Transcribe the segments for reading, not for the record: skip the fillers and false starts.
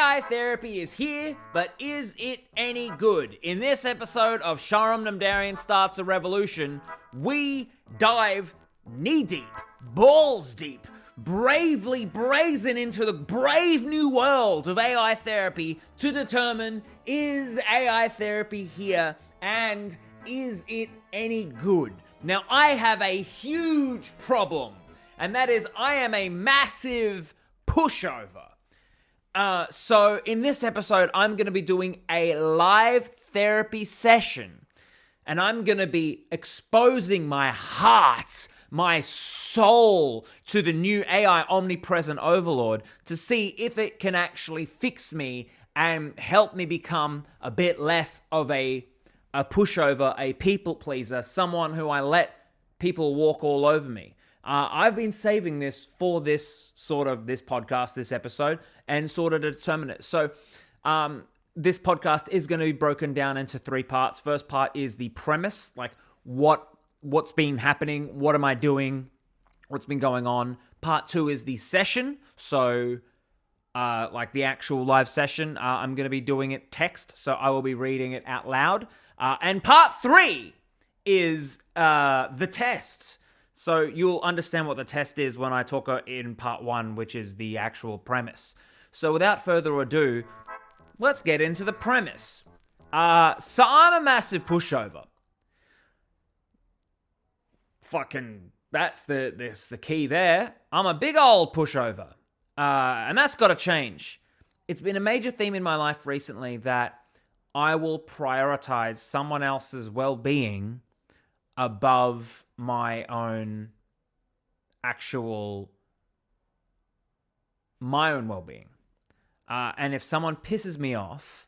AI therapy is here, but is it any good? In this episode of Sharam Namdarian Starts a Revolution, we dive knee-deep, balls-deep, bravely brazen into the brave new world of AI therapy to determine, is AI therapy here and is it any good? Now, I have a huge problem, and that is I am a massive pushover. So in this episode, I'm going to be doing a live therapy session, and I'm going to be exposing my heart, my soul to the new AI omnipresent overlord to see if it can actually fix me and help me become a bit less of a pushover, a people pleaser, someone who I let people walk all over me. I've been saving this for this podcast, this episode, and sort of to determine it. So this podcast is going to be broken down into 3 parts. First part is the premise, like what's been happening, what am I doing, what's been going on. Part 2 is the session, so like the actual live session. I'm going to be doing it text, so I will be reading it out loud. And part 3 is the test. So you'll understand what the test is when I talk in part 1, which is the actual premise. So without further ado, let's get into the premise. So I'm a massive pushover. Fucking, that's the key there. I'm a big old pushover. And that's got to change. It's been a major theme in my life recently that I will prioritize someone else's well-being above my own well-being. And if someone pisses me off,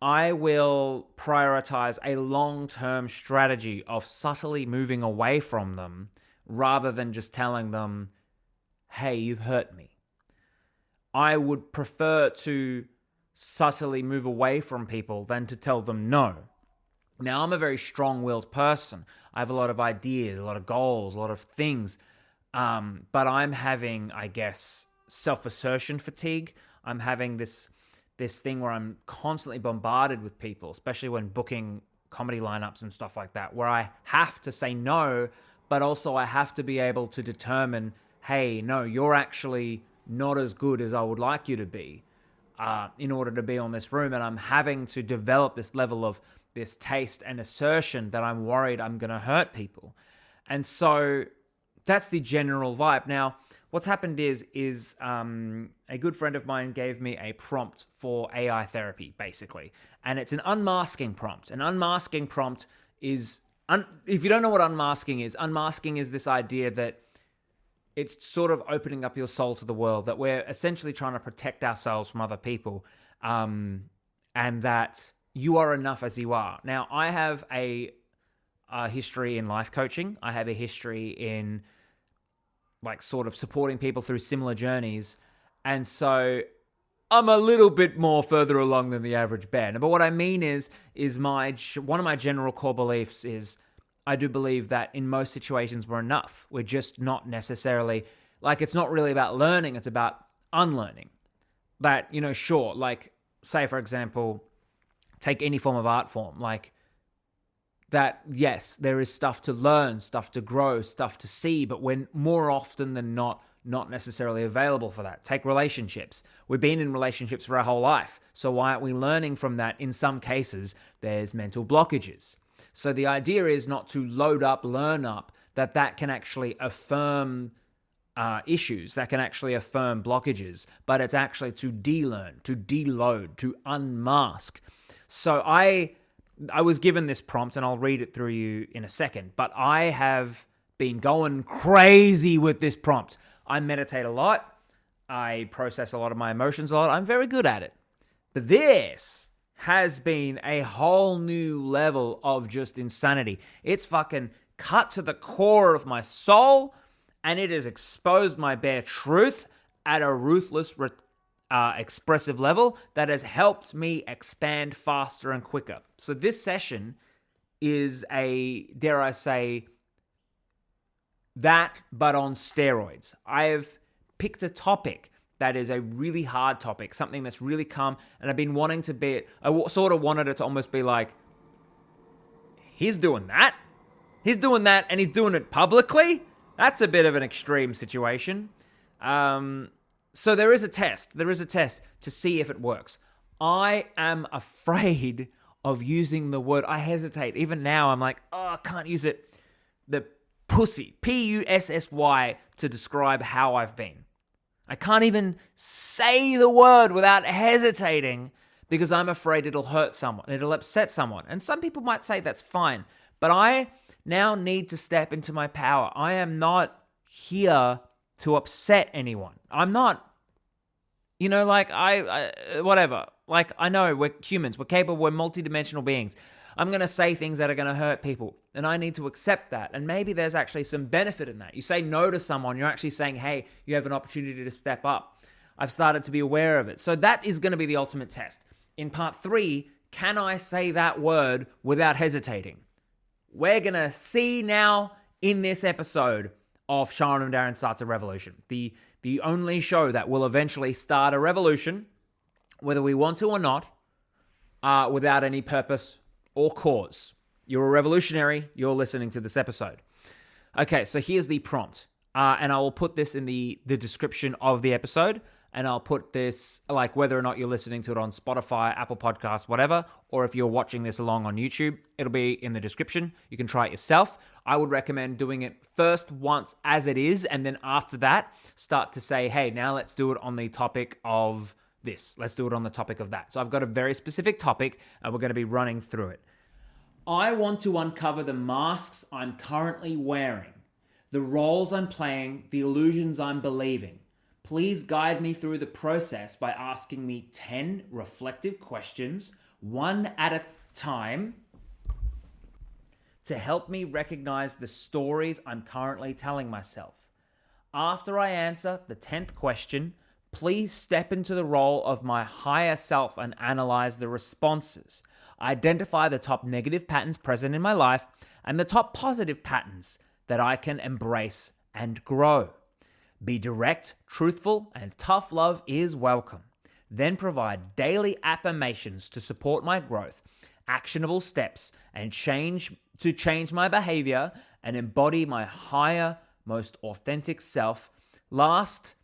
I will prioritize a long-term strategy of subtly moving away from them rather than just telling them, hey, you've hurt me. I would prefer to subtly move away from people than to tell them no. Now, I'm a very strong-willed person. I have a lot of ideas, a lot of goals, a lot of things. But I'm having, I guess, self-assertion fatigue. I'm having this thing where I'm constantly bombarded with people, especially when booking comedy lineups and stuff like that, where I have to say no, but also I have to be able to determine, hey, no, you're actually not as good as I would like you to be in order to be on this room. And I'm having to develop this level of this taste and assertion that I'm worried I'm going to hurt people. And so that's the general vibe. Now, what's happened is a good friend of mine gave me a prompt for AI therapy, basically. And it's an unmasking prompt. An unmasking prompt is, if you don't know what unmasking is this idea that it's sort of opening up your soul to the world, that we're essentially trying to protect ourselves from other people, and that you are enough as you are. Now, I have a history in life coaching. I have a history in like sort of supporting people through similar journeys. And so I'm a little bit more further along than the average Ben. But what I mean is one of my general core beliefs is I do believe that in most situations we're enough. We're just not necessarily, like, it's not really about learning, it's about unlearning. That, sure, like, say for example, take any form of art form, like that, yes, there is stuff to learn, stuff to grow, stuff to see, but we're more often than not necessarily available for that. Take relationships. We've been in relationships for our whole life. So why aren't we learning from that? In some cases, there's mental blockages. So the idea is not to load up, learn up, that can actually affirm issues, that can actually affirm blockages, but it's actually to de-learn, to deload, to unmask. So I was given this prompt, and I'll read it through you in a second, but I have been going crazy with this prompt. I meditate a lot. I process a lot of my emotions a lot. I'm very good at it. But this has been a whole new level of just insanity. It's fucking cut to the core of my soul, and it has exposed my bare truth at a ruthless, expressive level that has helped me expand faster and quicker. So this session is a, dare I say, that but on steroids. I have picked a topic that is a really hard topic, something that's really calm, and I've been wanting to be, I sort of wanted it to almost be like, he's doing that? He's doing that and he's doing it publicly? That's a bit of an extreme situation. So there is a test. There is a test to see if it works. I am afraid of using the word. I hesitate. Even now, I'm like, I can't use it. The pussy, Pussy, to describe how I've been. I can't even say the word without hesitating because I'm afraid it'll hurt someone. It'll upset someone. And some people might say that's fine. But I now need to step into my power. I am not here to upset anyone. I'm not, whatever. Like, I know we're humans, we're capable, we're multidimensional beings. I'm going to say things that are going to hurt people, and I need to accept that. And maybe there's actually some benefit in that. You say no to someone, you're actually saying, hey, you have an opportunity to step up. I've started to be aware of it. So that is going to be the ultimate test. In part 3, can I say that word without hesitating? We're going to see now in this episode of Sharam Namdarian Starts a Revolution, the only show that will eventually start a revolution, whether we want to or not, without any purpose or cause. You're a revolutionary, you're listening to this episode. Okay, so here's the prompt. And I will put this in the description of the episode. And I'll put this, like, whether or not you're listening to it on Spotify, Apple Podcasts, whatever, or if you're watching this along on YouTube, it'll be in the description. You can try it yourself. I would recommend doing it first once as it is, and then after that, start to say, hey, now let's do it on the topic of this. Let's do it on the topic of that. So I've got a very specific topic, and we're going to be running through it. I want to uncover the masks I'm currently wearing, the roles I'm playing, the illusions I'm believing. Please guide me through the process by asking me 10 reflective questions, one at a time, to help me recognize the stories I'm currently telling myself. After I answer the 10th question, please step into the role of my higher self and analyze the responses. Identify the top negative patterns present in my life and the top positive patterns that I can embrace and grow. Be direct, truthful, and tough love is welcome. Then provide daily affirmations to support my growth, actionable steps, and change my behavior and embody my higher, most authentic self. Last,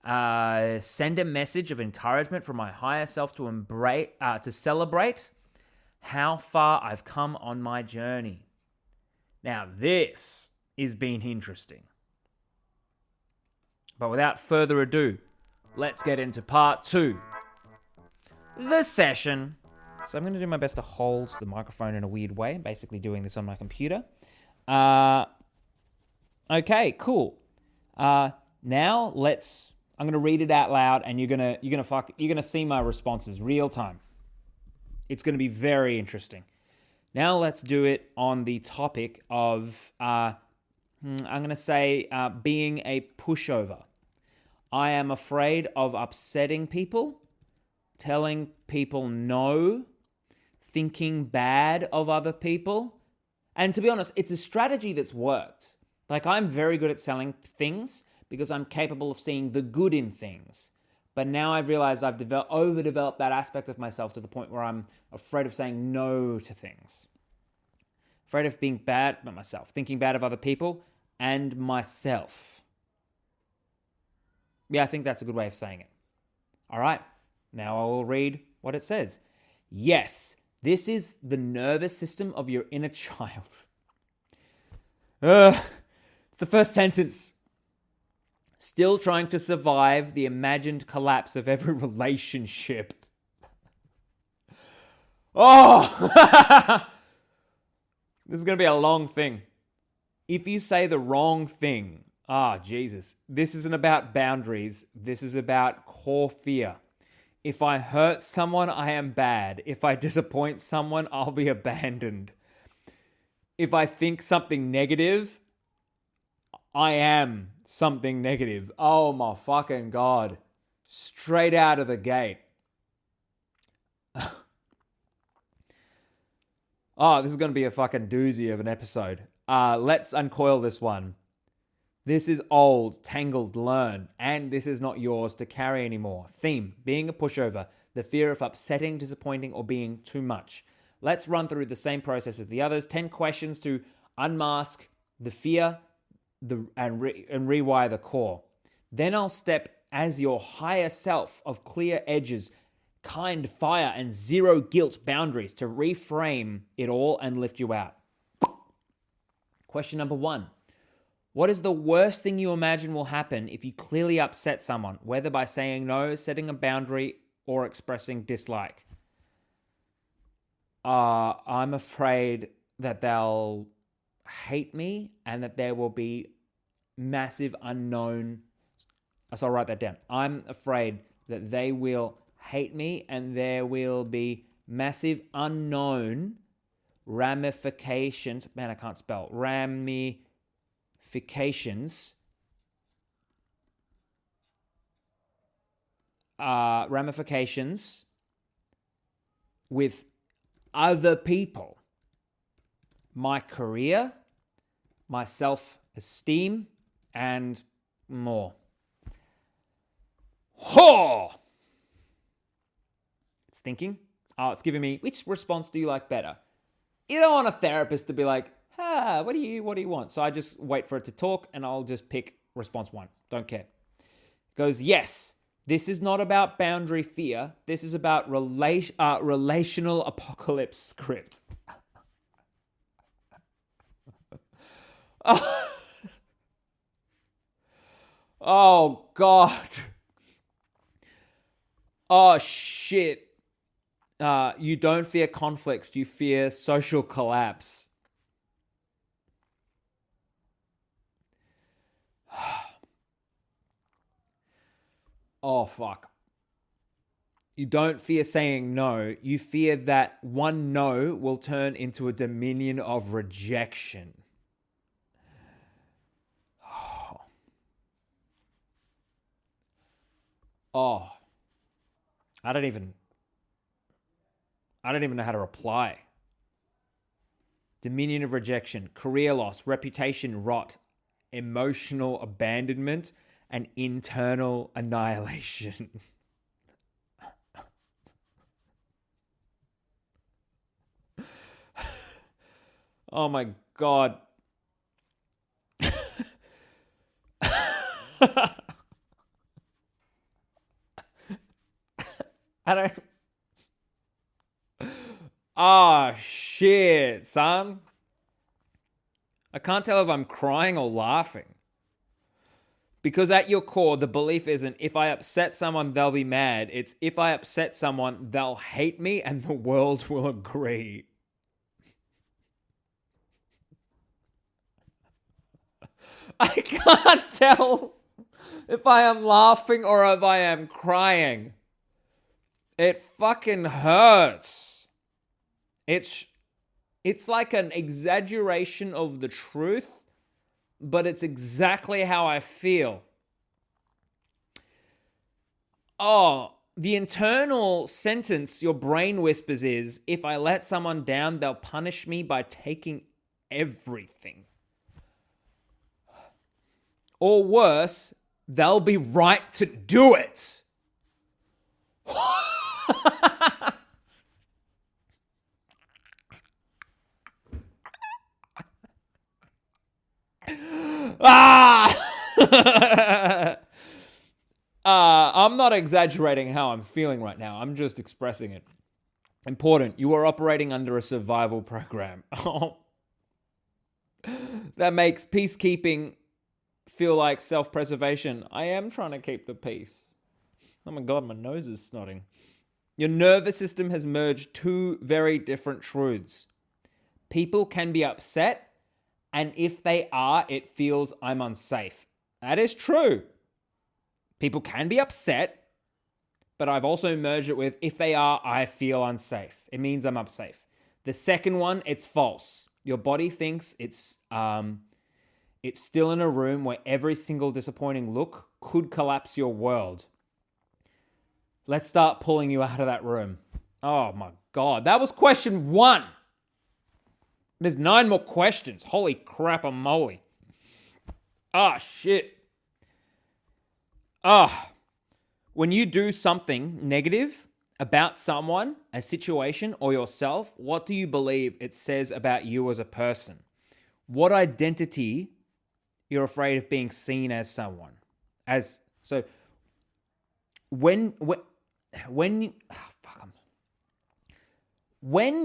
send a message of encouragement from my higher self to celebrate how far I've come on my journey. Now, this is being interesting. But without further ado, let's get into part 2. The session. So I'm going to do my best to hold the microphone in a weird way. I'm basically doing this on my computer. Okay, cool. Now I'm going to read it out loud, and you're gonna see my responses real time. It's going to be very interesting. Now let's do it on the topic of I'm going to say being a pushover. I am afraid of upsetting people, telling people no, thinking bad of other people. And to be honest, it's a strategy that's worked. Like, I'm very good at selling things because I'm capable of seeing the good in things. But now I've realized I've overdeveloped that aspect of myself to the point where I'm afraid of saying no to things. Afraid of being bad about myself, thinking bad of other people and myself. Yeah, I think that's a good way of saying it. All right, now I will read what it says. Yes, this is the nervous system of your inner child. It's the first sentence. Still trying to survive the imagined collapse of every relationship. Oh! This is going to be a long thing. If you say the wrong thing, Jesus, this isn't about boundaries. This is about core fear. If I hurt someone, I am bad. If I disappoint someone, I'll be abandoned. If I think something negative, I am something negative. Oh my fucking God. Straight out of the gate. Oh, this is going to be a fucking doozy of an episode. Let's uncoil this one. This is old, tangled, learn, and this is not yours to carry anymore. Theme, being a pushover, the fear of upsetting, disappointing, or being too much. Let's run through the same process as the others. 10 questions to unmask the fear and rewire the core. Then I'll step as your higher self of clear edges, kind fire, and zero guilt boundaries to reframe it all and lift you out. Question number 1. What is the worst thing you imagine will happen if you clearly upset someone, whether by saying no, setting a boundary, or expressing dislike? I'm afraid that they'll hate me and that there will be massive unknown. So I'll write that down. I'm afraid that they will hate me and there will be massive unknown ramifications. Man, I can't spell. Ramifications with other people, my career, my self-esteem, and more. It's thinking. It's giving me, which response do you like better? You don't want a therapist to be like, what do you want? So I just wait for it to talk and I'll just pick response 1. Don't care. It goes, yes. This is not about boundary fear. This is about relational apocalypse script. Oh, God. Oh, shit. You don't fear conflicts. You fear social collapse. Oh, fuck. You don't fear saying no. You fear that one no will turn into a dominion of rejection. Oh. I don't even know how to reply. Dominion of rejection, career loss, reputation rot, emotional abandonment, and internal annihilation. Oh my God. I don't. Oh, shit, son. I can't tell if I'm crying or laughing. Because at your core, the belief isn't if I upset someone, they'll be mad. It's if I upset someone, they'll hate me and the world will agree. I can't tell if I am laughing or if I am crying. It fucking hurts. It's like an exaggeration of the truth, but it's exactly how I feel. Oh, the internal sentence your brain whispers is, if I let someone down, they'll punish me by taking everything. Or worse, they'll be right to do it. I'm not exaggerating how I'm feeling right now. I'm just expressing it. Important. You are operating under a survival program. That makes peacekeeping feel like self-preservation. I am trying to keep the peace. Oh my God, my nose is snotting. Your nervous system has merged two very different truths. People can be upset, and if they are, it feels I'm unsafe. That is true. People can be upset, but I've also merged it with if they are, I feel unsafe. It means I'm unsafe. The second one, it's false. Your body thinks it's still in a room where every single disappointing look could collapse your world. Let's start pulling you out of that room. Oh my God. That was question 1. There's 9 more questions. Holy crap, I'm moly. Ah, shit. Ah. When you do something negative about someone, a situation, or yourself, what do you believe it says about you as a person? What identity you're afraid of being seen as someone? When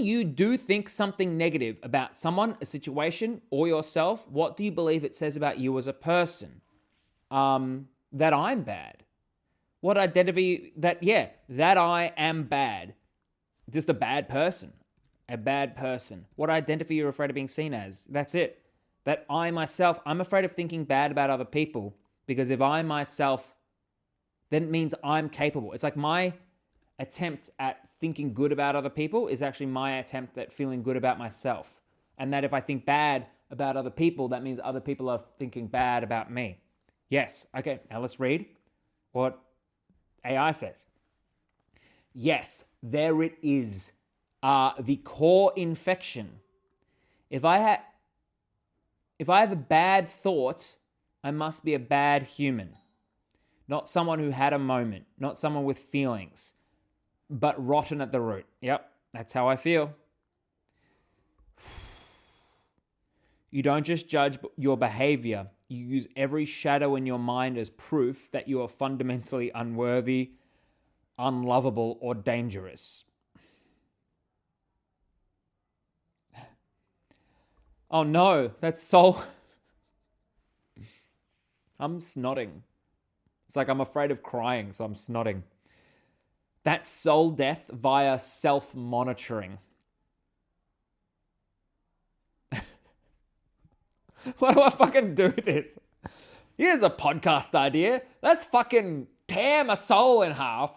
you do think something negative about someone, a situation, or yourself, what do you believe it says about you as a person? That I'm bad. What identity that I am bad. Just a bad person. A bad person. What identity you're afraid of being seen as. That's it. That I myself, I'm afraid of thinking bad about other people, because if I myself, then it means I'm capable. It's like my attempt at thinking good about other people is actually my attempt at feeling good about myself. And that if I think bad about other people, that means other people are thinking bad about me. Yes. Okay, now let's read what AI says. Yes, there it is. The core infection. If I have a bad thought, I must be a bad human. Not someone who had a moment. Not someone with feelings. But rotten at the root. Yep, that's how I feel. You don't just judge your behavior. You use every shadow in your mind as proof that you are fundamentally unworthy, unlovable, or dangerous. Oh no, that's so... I'm snotting. It's like I'm afraid of crying, so I'm snotting. That's soul death via self-monitoring. Why do I fucking do this? Here's a podcast idea. Let's fucking tear my soul in half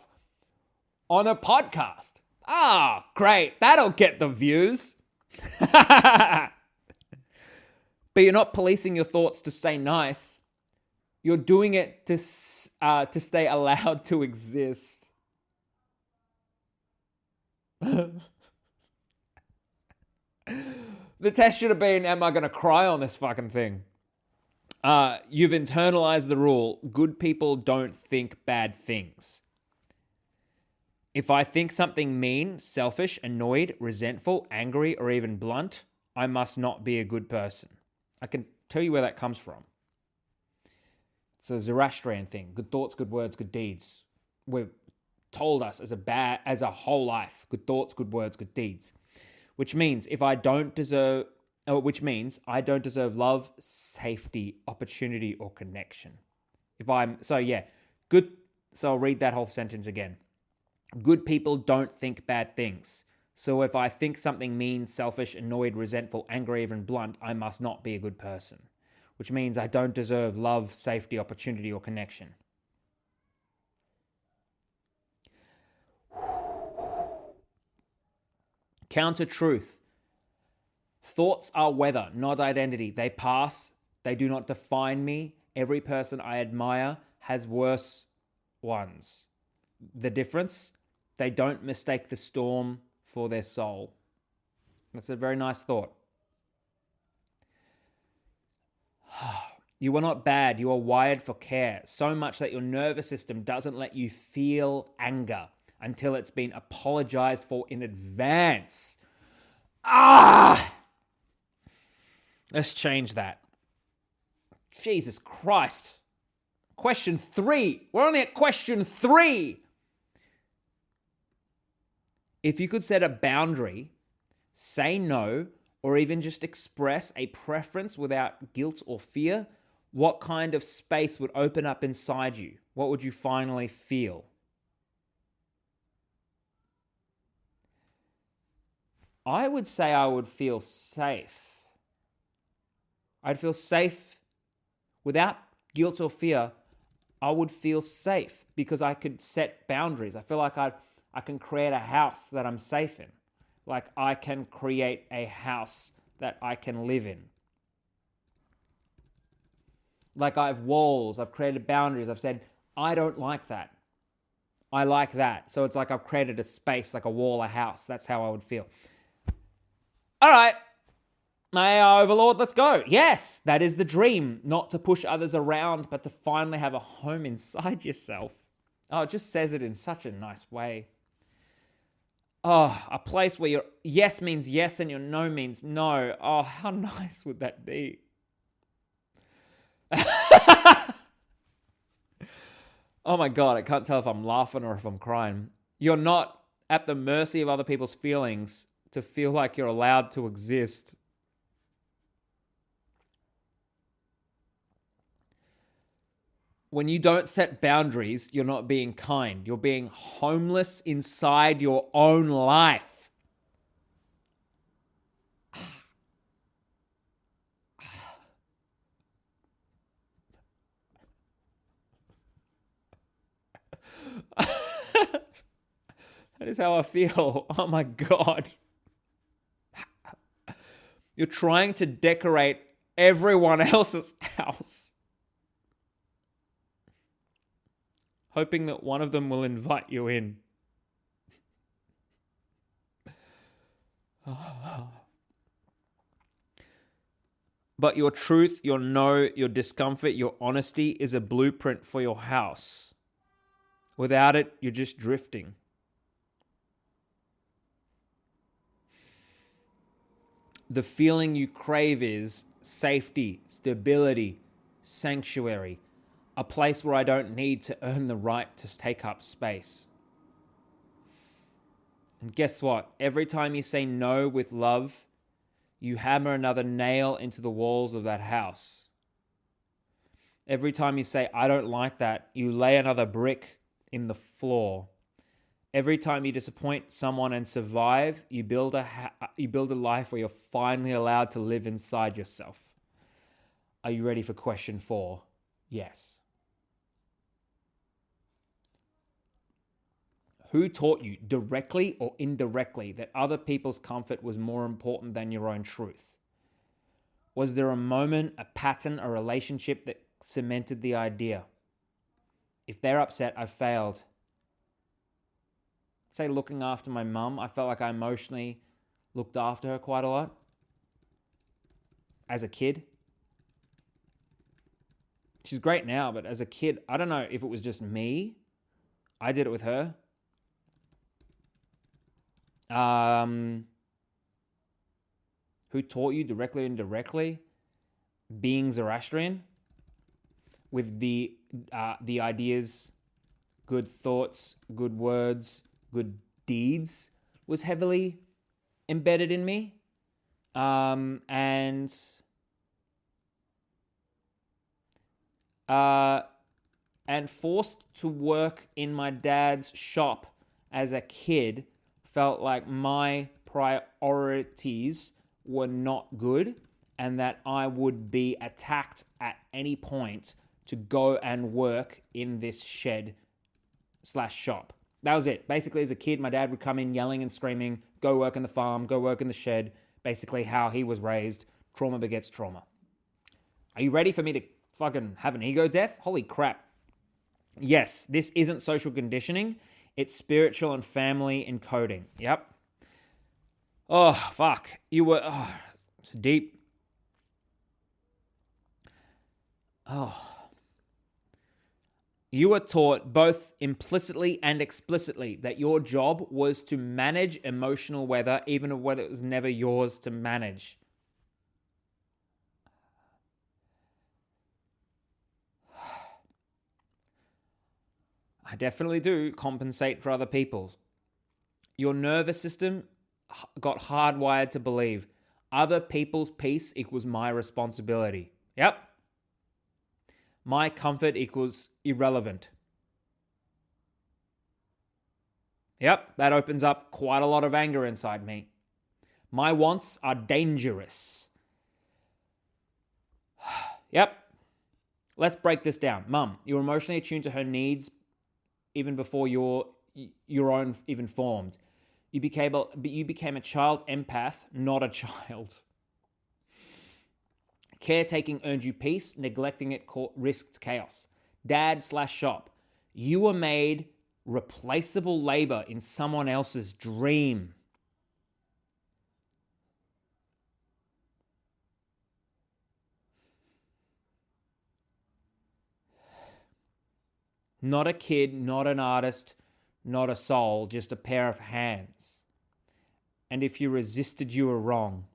on a podcast. Ah, great. That'll get the views. But you're not policing your thoughts to stay nice. You're doing it to stay allowed to exist. The test should have been, am I going to cry on this fucking thing? You've internalized the rule. Good people don't think bad things. If I think something mean, selfish, annoyed, resentful, angry, or even blunt, I must not be a good person. I can tell you where that comes from. It's a Zoroastrian thing. Good thoughts, good words, good deeds. We've told us as a whole life, good thoughts, good words, good deeds. Which means I don't deserve love, safety, opportunity, or connection. So I'll read that whole sentence again. Good people don't think bad things. So if I think something mean, selfish, annoyed, resentful, angry, even blunt, I must not be a good person. Which means I don't deserve love, safety, opportunity, or connection. Counter truth. Thoughts are weather, not identity. They pass. They do not define me. Every person I admire has worse ones. The difference? They don't mistake the storm for their soul. That's a very nice thought. You are not bad. You are wired for care. So much that your nervous system doesn't let you feel anger until it's been apologized for in advance. Let's change that. Jesus Christ. Question 3. We're only at question 3. If you could set a boundary, say no, or even just express a preference without guilt or fear, what kind of space would open up inside you? What would you finally feel? I would say I would feel safe. I'd feel safe without guilt or fear. I would feel safe because I could set boundaries. I feel like I can create a house that I'm safe in. Like I can create a house that I can live in. Like I have walls, I've created boundaries. I've said, I don't like that. I like that. So it's like I've created a space, like a wall, a house. That's how I would feel. All right. My overlord, let's go. Yes, that is the dream. Not to push others around, but to finally have a home inside yourself. Oh, it just says it in such a nice way. Oh, a place where your yes means yes and your no means no. Oh, how nice would that be? Oh my God, I can't tell if I'm laughing or if I'm crying. You're not at the mercy of other people's feelings to feel like you're allowed to exist. When you don't set boundaries, you're not being kind. You're being homeless inside your own life. That is how I feel. Oh my God. You're trying to decorate everyone else's house, hoping that one of them will invite you in. But your truth, your no, your discomfort, your honesty is a blueprint for your house. Without it, you're just drifting. The feeling you crave is safety, stability, sanctuary, a place where I don't need to earn the right to take up space. And guess what? Every time you say no with love, you hammer another nail into the walls of that house. Every time you say, I don't like that, you lay another brick in the floor. Every time you disappoint someone and survive, you build a life where you're finally allowed to live inside yourself. Are you ready for question 4? Yes. Who taught you, directly or indirectly, that other people's comfort was more important than your own truth? Was there a moment, a pattern, a relationship that cemented the idea? If they're upset, I've failed. Say looking after my mum, I felt like I emotionally looked after her quite a lot as a kid. She's great now, but as a kid, I don't know if it was just me. I did it with her. Who taught you, directly or indirectly? Being Zoroastrian, with the ideas, good thoughts, good words, good deeds, was heavily embedded in me. And forced to work in my dad's shop as a kid felt like my priorities were not good and that I would be attacked at any point to go and work in this shed/shop. That was it. Basically, as a kid, my dad would come in yelling and screaming, go work in the farm, go work in the shed. Basically how he was raised. Trauma begets trauma. Are you ready for me to fucking have an ego death? Holy crap. Yes, this isn't social conditioning. It's spiritual and family encoding. Yep. Oh, fuck. It's deep. Oh. You were taught both implicitly and explicitly that your job was to manage emotional weather, even when it was never yours to manage. I definitely do compensate for other people. Your nervous system got hardwired to believe other people's peace equals my responsibility. Yep. My comfort equals irrelevant. Yep, that opens up quite a lot of anger inside me. My wants are dangerous. Yep. Let's break this down. Mum, you're emotionally attuned to her needs even before your own even formed. You became a child empath, not a child. Caretaking earned you peace, neglecting it risked chaos. Dad/shop, you were made replaceable labor in someone else's dream. Not a kid, not an artist, not a soul, just a pair of hands. And if you resisted, you were wrong.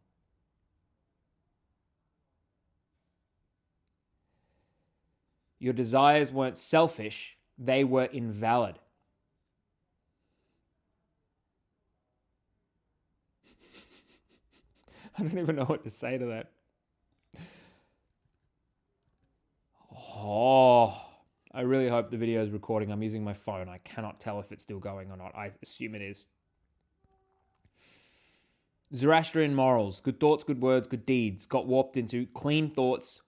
Your desires weren't selfish, they were invalid. I don't even know what to say to that. Oh, I really hope the video is recording. I'm using my phone. I cannot tell if it's still going or not. I assume it is. Zoroastrian morals: good thoughts, good words, good deeds, got warped into clean thoughts,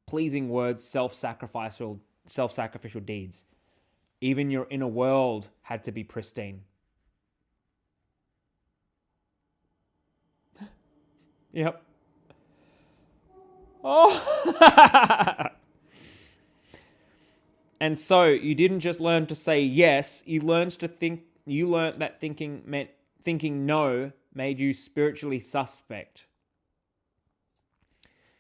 pleasing words, self-sacrificial deeds. Even your inner world had to be pristine. Yep. Oh. And so you didn't just learn to say yes, you learned to think. You learned that thinking no made you spiritually suspect.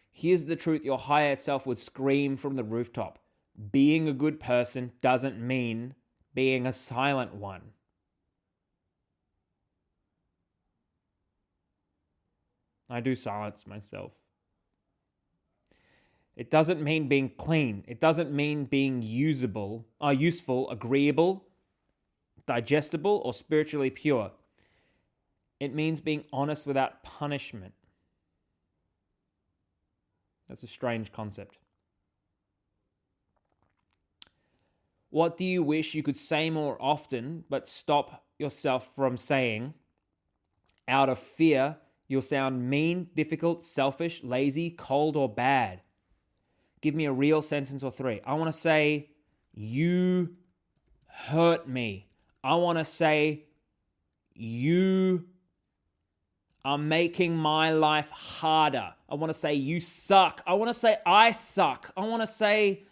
Here's the truth your higher self would scream from the rooftop: being a good person doesn't mean being a silent one. I do silence myself. It doesn't mean being clean. It doesn't mean being useful, agreeable, digestible, or spiritually pure. It means being honest without punishment. That's a strange concept. What do you wish you could say more often, but stop yourself from saying? Out of fear, you'll sound mean, difficult, selfish, lazy, cold, or bad. Give me a real sentence or three. I want to say, you hurt me. I want to say, you are making my life harder. I want to say, you suck. I want to say, I suck. I want to say,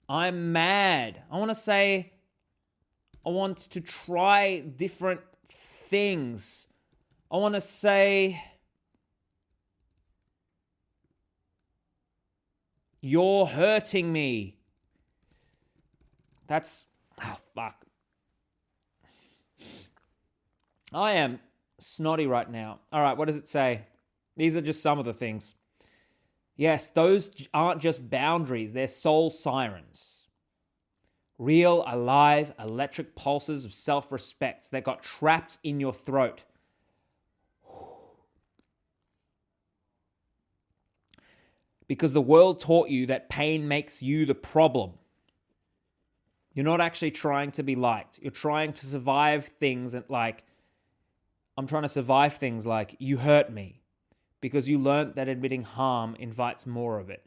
I'm mad. I want to say, I want to try different things. I want to say, you're hurting me. That's, oh, fuck. I am snotty right now. All right, what does it say? These are just some of the things. Yes, those aren't just boundaries, they're soul sirens. Real, alive, electric pulses of self-respect that got trapped in your throat. Because the world taught you that pain makes you the problem. You're not actually trying to be liked. You're trying to survive things like, I'm trying to survive things like, you hurt me. Because you learned that admitting harm invites more of it.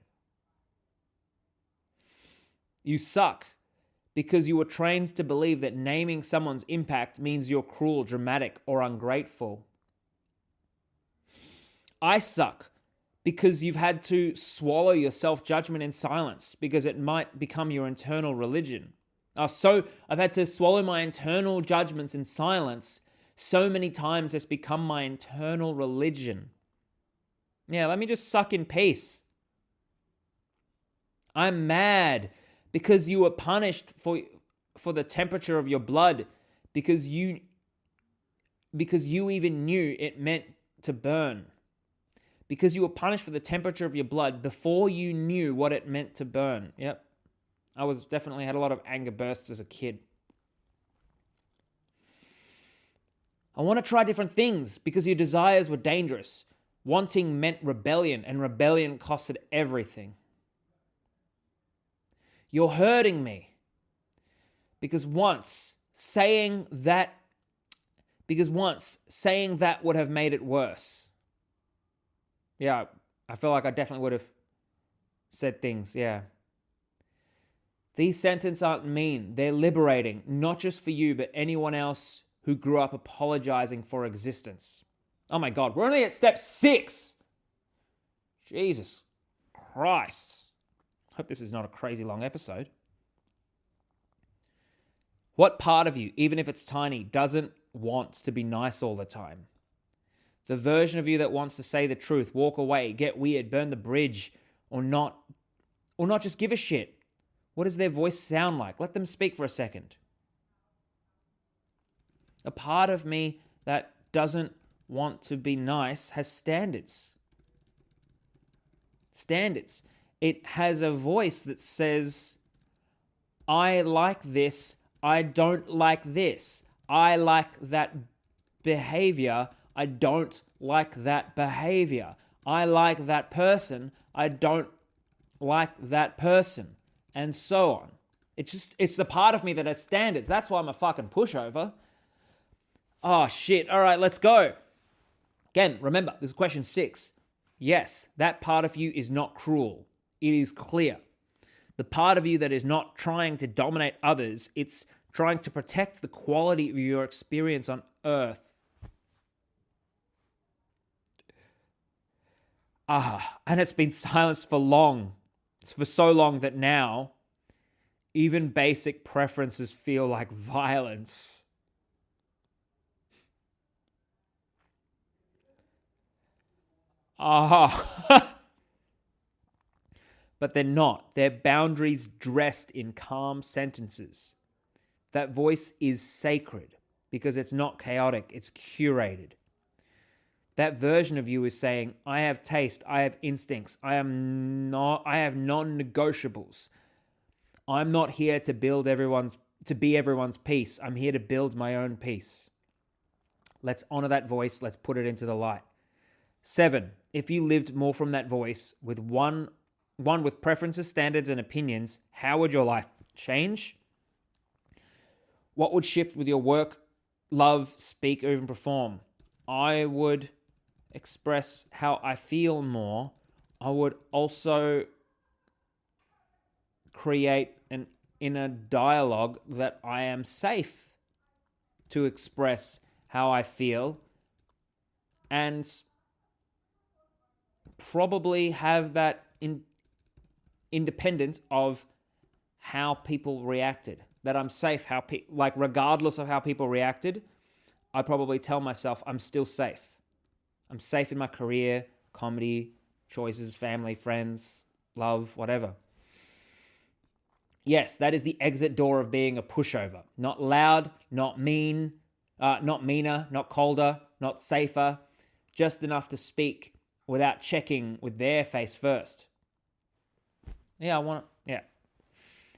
You suck because you were trained to believe that naming someone's impact means you're cruel, dramatic, or ungrateful. I suck because you've had to swallow your self-judgment in silence because it might become your internal religion. So I've had to swallow my internal judgments in silence so many times it's become my internal religion. Yeah, let me just suck in peace. I'm mad because you were punished for the temperature of your blood because you even knew it meant to burn. Because you were punished for the temperature of your blood before you knew what it meant to burn. Yep. I definitely had a lot of anger bursts as a kid. I want to try different things because your desires were dangerous. Wanting meant rebellion, and rebellion costed everything. You're hurting me because once saying that would have made it worse. Yeah, I feel like I definitely would have said things, yeah. These sentences aren't mean. They're liberating, not just for you, but anyone else who grew up apologizing for existence. Oh my God, we're only at step 6. Jesus Christ. Hope this is not a crazy long episode. What part of you, even if it's tiny, doesn't want to be nice all the time? The version of you that wants to say the truth, walk away, get weird, burn the bridge, or not just give a shit. What does their voice sound like? Let them speak for a second. A part of me that doesn't want to be nice has standards. Standards. It has a voice that says, I like this, I don't like this. I like that behavior, I don't like that behavior. I like that person, I don't like that person. And so on. It's the part of me that has standards. That's why I'm a fucking pushover. Oh shit, all right, let's go. Again, remember, this is question 6. Yes, that part of you is not cruel. It is clear. The part of you that is not trying to dominate others, it's trying to protect the quality of your experience on earth. And it's been silenced for so long that now even basic preferences feel like violence. But they're not. They're boundaries dressed in calm sentences. That voice is sacred because it's not chaotic, it's curated. That version of you is saying, I have taste, I have instincts, I have non-negotiables. I'm not here to be everyone's peace. I'm here to build my own peace. Let's honor that voice. Let's put it into the light. 7, if you lived more from that voice with one with preferences, standards, and opinions, how would your life change? What would shift with your work, love, speak, or even perform? I would express how I feel more. I would also create an inner dialogue that I am safe to express how I feel and probably have that independent of how people reacted. That I'm safe, regardless of how people reacted, I probably tell myself I'm still safe. I'm safe in my career, comedy, choices, family, friends, love, whatever. Yes, that is the exit door of being a pushover. Not loud, not mean, not meaner, not colder, not safer. Just enough to speak without checking with their face first.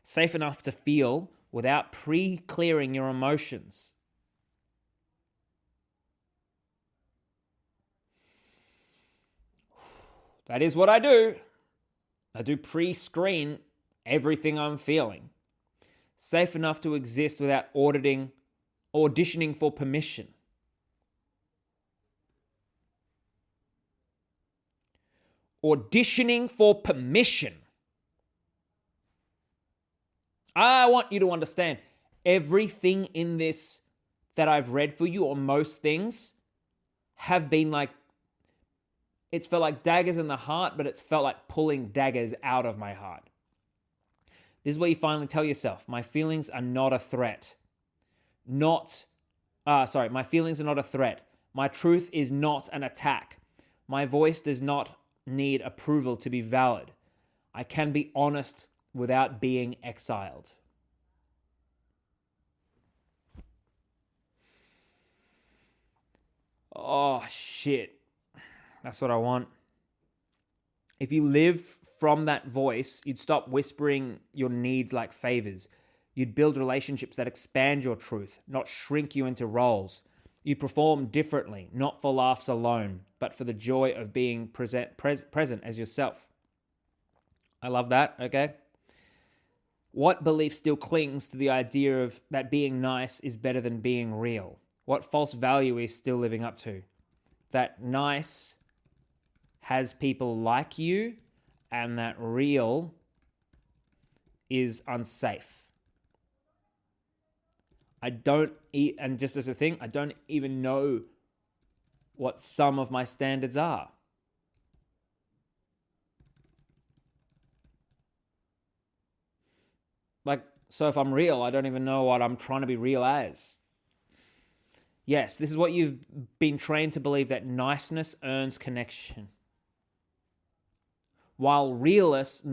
Safe enough to feel without pre-clearing your emotions. That is what I do. I do pre-screen everything I'm feeling. Safe enough to exist without auditioning for permission. Auditioning for permission. I want you to understand everything in this that I've read for you, or most things, have been like, it's felt like daggers in the heart, but it's felt like pulling daggers out of my heart. This is where you finally tell yourself, my feelings are not a threat. My feelings are not a threat. My truth is not an attack. My voice does not need approval to be valid. I can be honest without being exiled. Oh, shit. That's what I want. If you live from that voice, you'd stop whispering your needs like favors. You'd build relationships that expand your truth, not shrink you into roles. You perform differently, not for laughs alone, but for the joy of being present as yourself. I love that, okay? What belief still clings to the idea of that being nice is better than being real? What false value is still living up to? That nice has people like you and that real is unsafe. And just as a thing, I don't even know what some of my standards are. So if I'm real, I don't even know what I'm trying to be real as. Yes, this is what you've been trained to believe, that niceness earns connection, while realness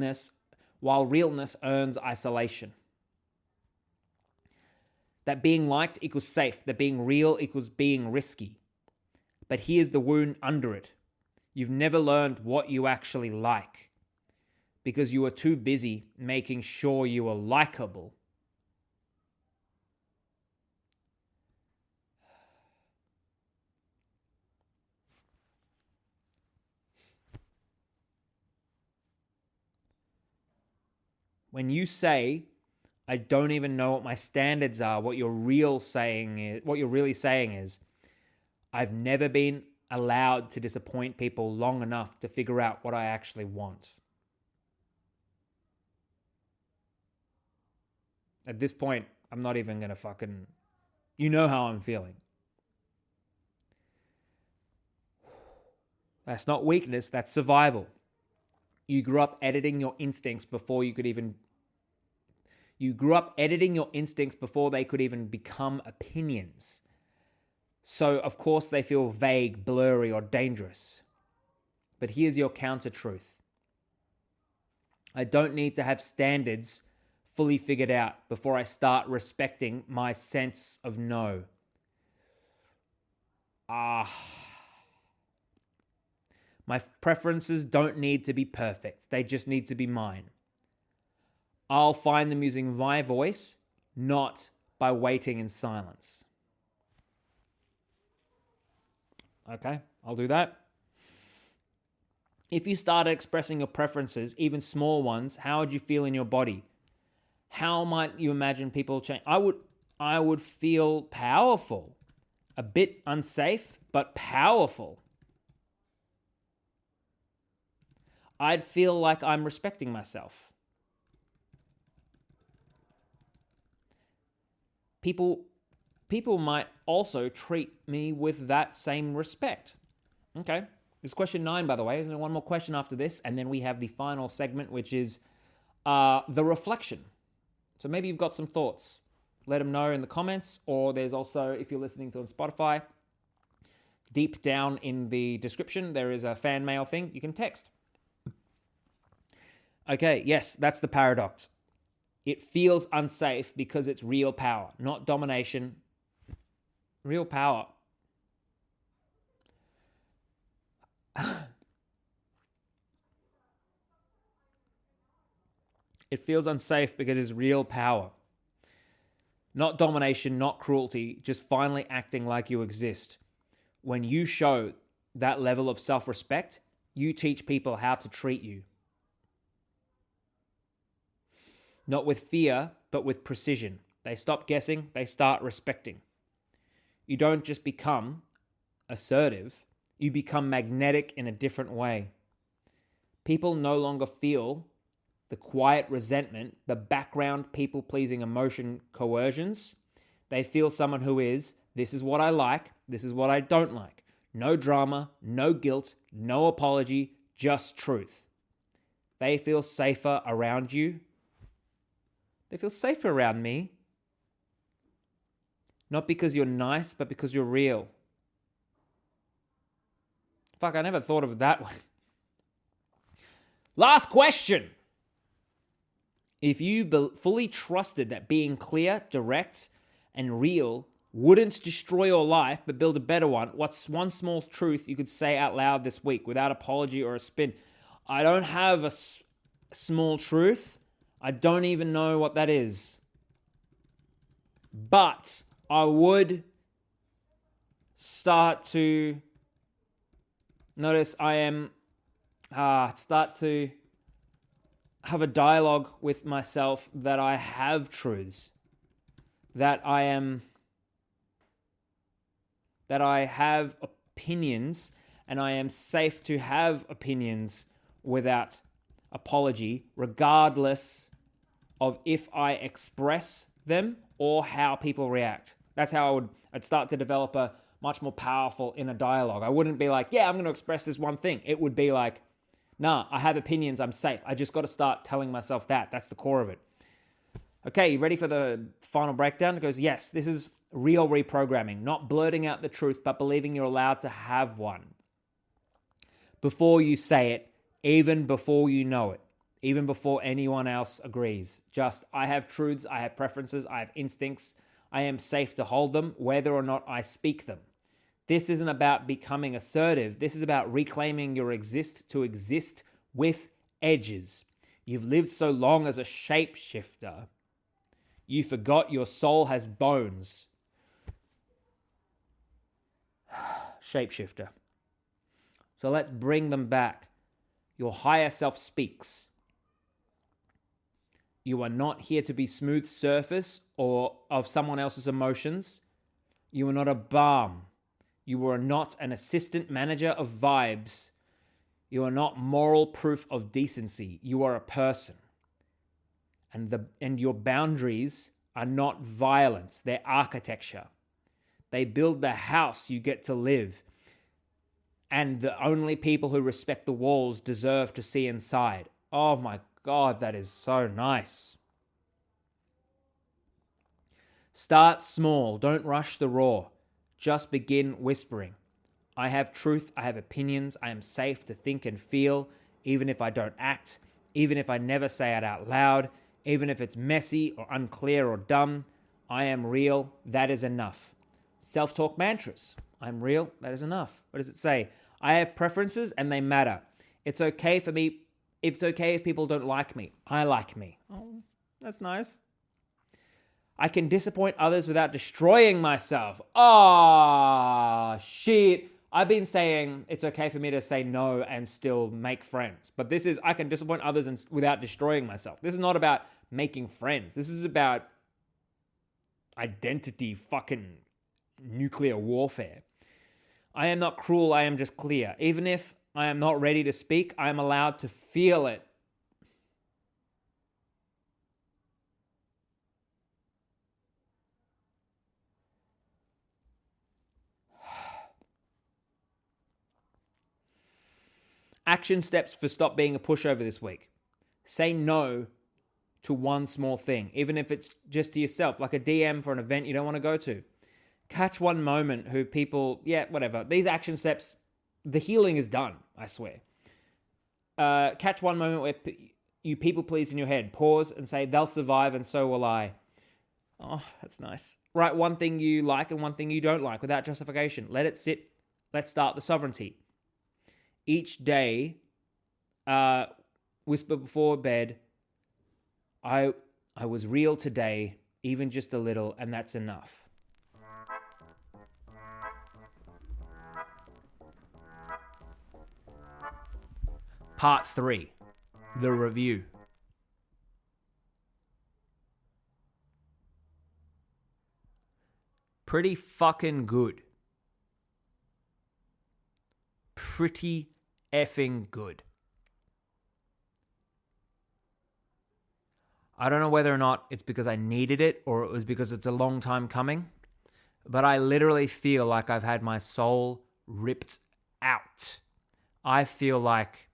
earns isolation. That being liked equals safe, that being real equals being risky. But here's the wound under it. You've never learned what you actually like because you were too busy making sure you were likable. When you say, I don't even know what my standards are, what you're really saying is, I've never been allowed to disappoint people long enough to figure out what I actually want. At this point, I'm not even going to you know how I'm feeling. That's not weakness, that's survival. You grew up editing your instincts before they could even become opinions. So, of course, they feel vague, blurry, or dangerous. But here's your counter-truth. I don't need to have standards fully figured out before I start respecting my sense of no. My preferences don't need to be perfect. They just need to be mine. I'll find them using my voice, not by waiting in silence. Okay, I'll do that. If you started expressing your preferences, even small ones, how would you feel in your body? How might you imagine people change? I would feel powerful. A bit unsafe, but powerful. I'd feel like I'm respecting myself. People might also treat me with that same respect. Okay. This is question 9, by the way. There's one more question after this, and then we have the final segment, which is the reflection. So maybe you've got some thoughts. Let them know in the comments, or there's also, if you're listening to on Spotify, deep down in the description, there is a fan mail thing you can text. Okay, yes, that's the paradox. It feels unsafe because it's real power, not domination. Real power. It feels unsafe because it's real power. Not domination, not cruelty, just finally acting like you exist. When you show that level of self-respect, you teach people how to treat you. Not with fear, but with precision. They stop guessing, they start respecting. You don't just become assertive, you become magnetic in a different way. People no longer feel the quiet resentment, the background people-pleasing emotion coercions. They feel someone who is, this is what I like, this is what I don't like. No drama, no guilt, no apology, just truth. They feel safer around you. They feel safer around me. Not because you're nice, but because you're real. Fuck, I never thought of it that way. Last question. If you fully trusted that being clear, direct, and real wouldn't destroy your life, but build a better one, what's one small truth you could say out loud this week without apology or a spin? I don't have a small truth. I don't even know what that is. But I would start to notice start to have a dialogue with myself that I have truths, that I have opinions, and I am safe to have opinions without apology, regardless of if I express them or how people react. That's how I'd start to develop a much more powerful inner dialogue. I wouldn't be like, yeah, I'm going to express this one thing. It would be like, nah, I have opinions, I'm safe. I just got to start telling myself that. That's the core of it. Okay, you ready for the final breakdown? It goes, yes, this is real reprogramming, not blurting out the truth, but believing you're allowed to have one. Before you say it, even before you know it, even before anyone else agrees. Just, I have truths, I have preferences, I have instincts. I am safe to hold them, whether or not I speak them. This isn't about becoming assertive. This is about reclaiming your to exist with edges. You've lived so long as a shapeshifter, you forgot your soul has bones. Shapeshifter. So let's bring them back. Your higher self speaks. You are not here to be smooth surface or of someone else's emotions. You are not a balm. You are not an assistant manager of vibes. You are not moral proof of decency. You are a person. And your boundaries are not violence. They're architecture. They build the house you get to live. And the only people who respect the walls deserve to see inside. Oh my God, that is so nice. Start small. Don't rush the raw. Just begin whispering. I have truth. I have opinions. I am safe to think and feel, even if I don't act, even if I never say it out loud, even if it's messy or unclear or dumb. I am real. That is enough. Self-talk mantras. I'm real. That is enough. What does it say? I have preferences and they matter. It's okay for me. It's okay if people don't like me. I like me. Oh, that's nice. I can disappoint others without destroying myself. Ah, shit. I've been saying it's okay for me to say no and still make friends. But this is, I can disappoint others without destroying myself. This is not about making friends. This is about identity fucking nuclear warfare. I am not cruel. I am just clear. Even if I am not ready to speak, I am allowed to feel it. Action steps for stop being a pushover this week. Say no to one small thing, even if it's just to yourself, like a DM for an event you don't want to go to. Catch one moment who people, whatever. These action steps, the healing is done, I swear. Catch one moment where you people please in your head. Pause and say, they'll survive and so will I. Oh, that's nice. Write one thing you like and one thing you don't like without justification. Let it sit. Let's start the sovereignty. Each day, whisper before bed, I was real today, even just a little, and that's enough. Part 3, the review. Pretty fucking good. Pretty effing good. I don't know whether or not it's because I needed it or it was because it's a long time coming, but I literally feel like I've had my soul ripped out. I feel like,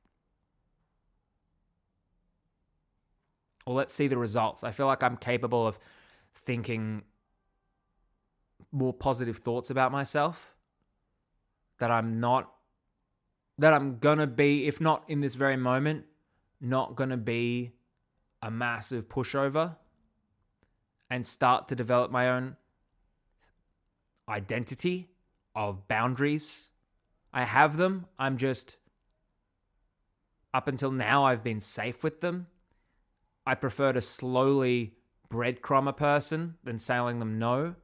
well, let's see the results. I feel like I'm capable of thinking more positive thoughts about myself, that I'm gonna be, if not in this very moment, not gonna be a massive pushover and start to develop my own identity of boundaries. I have them. I'm just, up until now, I've been safe with them. I prefer to slowly breadcrumb a person than telling them no.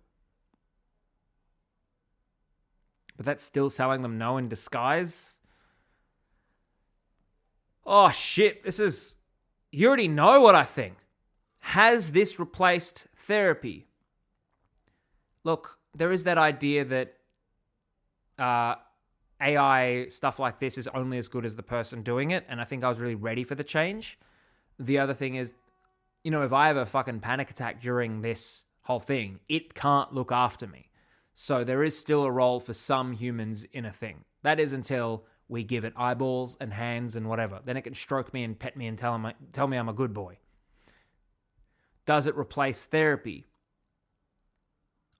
But that's still telling them no in disguise. Oh shit, you already know what I think. Has this replaced therapy? Look, there is that idea that AI stuff like this is only as good as the person doing it, and I think I was really ready for the change. The other thing is, if I have a fucking panic attack during this whole thing, it can't look after me. So there is still a role for some humans in a thing. That is until we give it eyeballs and hands and whatever. Then it can stroke me and pet me and tell me I'm a good boy. Does it replace therapy?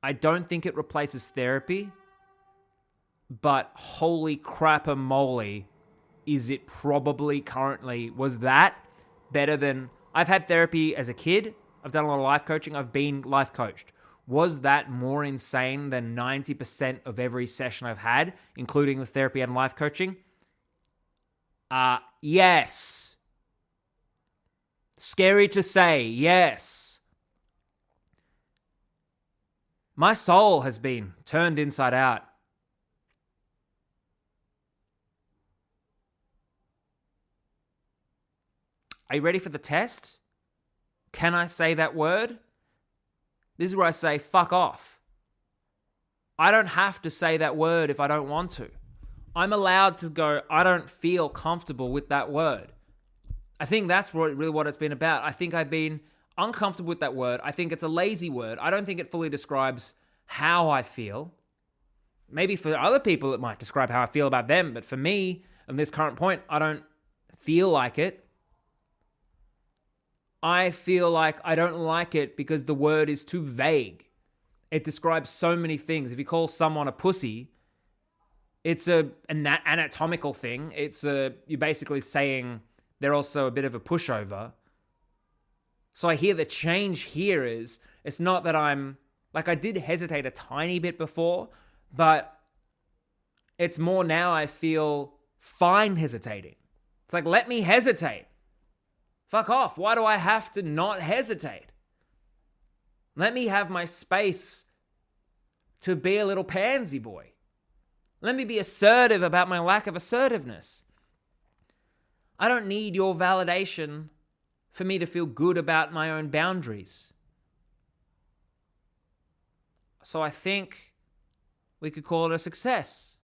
I don't think it replaces therapy, but holy crap-a-moly, is it probably currently, was that better than, I've had therapy as a kid, I've done a lot of life coaching, I've been life coached. Was that more insane than 90% of every session I've had, including the therapy and life coaching? Yes. Scary to say, yes. My soul has been turned inside out. Are you ready for the test? Can I say that word? This is where I say, fuck off. I don't have to say that word if I don't want to. I'm allowed to go, I don't feel comfortable with that word. I think that's really what it's been about. I think I've been uncomfortable with that word. I think it's a lazy word. I don't think it fully describes how I feel. Maybe for other people it might describe how I feel about them, but for me, at this current point, I don't feel like it. I feel like I don't like it because the word is too vague. It describes so many things. If you call someone a pussy, it's an anatomical thing. You're basically saying they're also a bit of a pushover. So I hear the change here is, it's not that I'm, like I did hesitate a tiny bit before, but it's more now I feel fine hesitating. It's like, let me hesitate. Fuck off. Why do I have to not hesitate? Let me have my space to be a little pansy boy. Let me be assertive about my lack of assertiveness. I don't need your validation for me to feel good about my own boundaries. So I think we could call it a success.